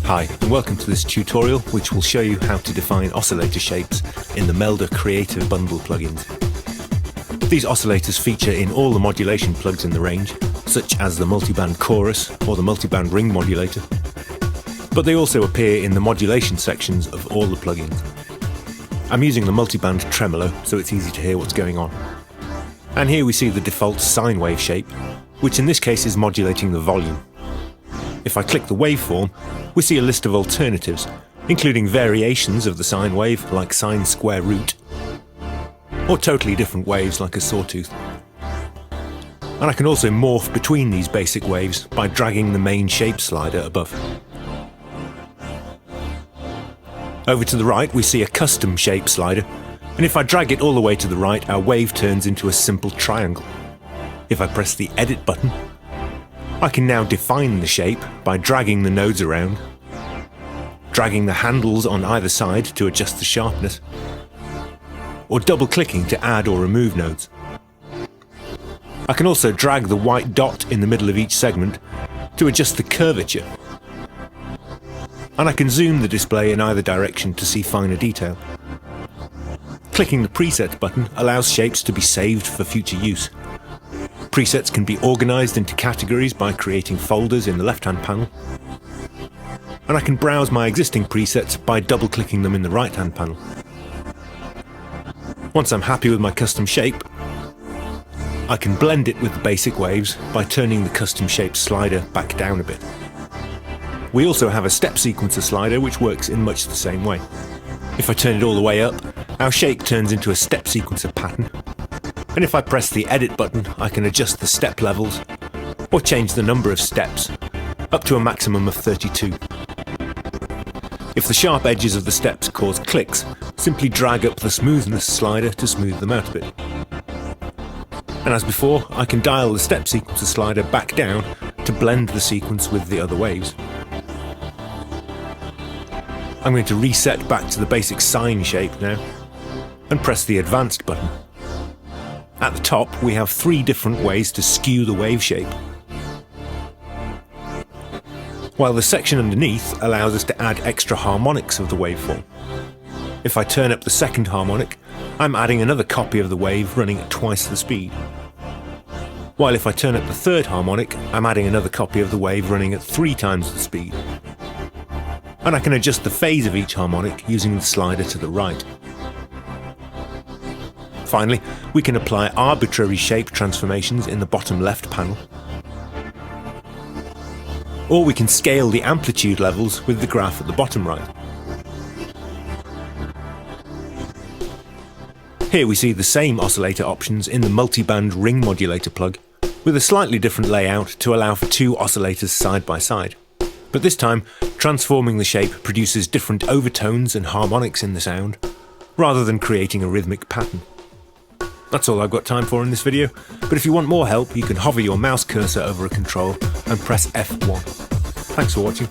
Hi, and welcome to this tutorial which will show you how to define oscillator shapes in the Melda Creative Bundle plugins. These oscillators feature in all the modulation plugs in the range, such as the multiband chorus or the multiband ring modulator, but they also appear in the modulation sections of all the plugins. I'm using the multiband tremolo so it's easy to hear what's going on. And here we see the default sine wave shape, which in this case is modulating the volume. If I click the waveform, we see a list of alternatives, including variations of the sine wave like sine square root, or totally different waves like a sawtooth. And I can also morph between these basic waves by dragging the main shape slider above. Over to the right we see a custom shape slider, and if I drag it all the way to the right, our wave turns into a simple triangle. If I press the edit button, I can now define the shape by dragging the nodes around, dragging the handles on either side to adjust the sharpness, or double-clicking to add or remove nodes. I can also drag the white dot in the middle of each segment to adjust the curvature, and I can zoom the display in either direction to see finer detail. Clicking the Preset button allows shapes to be saved for future use. Presets can be organised into categories by creating folders in the left-hand panel, and I can browse my existing presets by double-clicking them in the right-hand panel. Once I'm happy with my custom shape, I can blend it with the basic waves by turning the custom shape slider back down a bit. We also have a step sequencer slider which works in much the same way. If I turn it all the way up, our shape turns into a step sequencer pattern. And if I press the edit button, I can adjust the step levels or change the number of steps up to a maximum of 32. If the sharp edges of the steps cause clicks, simply drag up the smoothness slider to smooth them out a bit. And as before, I can dial the step sequencer slider back down to blend the sequence with the other waves. I'm going to reset back to the basic sine shape now and press the advanced button. At the top, we have 3 different ways to skew the wave shape, while the section underneath allows us to add extra harmonics of the waveform. If I turn up the second harmonic, I'm adding another copy of the wave running at twice the speed, while if I turn up the third harmonic, I'm adding another copy of the wave running at 3 times the speed. And I can adjust the phase of each harmonic using the slider to the right. Finally, we can apply arbitrary shape transformations in the bottom left panel, or we can scale the amplitude levels with the graph at the bottom right. Here we see the same oscillator options in the multiband ring modulator plug, with a slightly different layout to allow for 2 oscillators side by side. But this time, transforming the shape produces different overtones and harmonics in the sound, rather than creating a rhythmic pattern. That's all I've got time for in this video, but if you want more help, you can hover your mouse cursor over a control and press F1. Thanks for watching.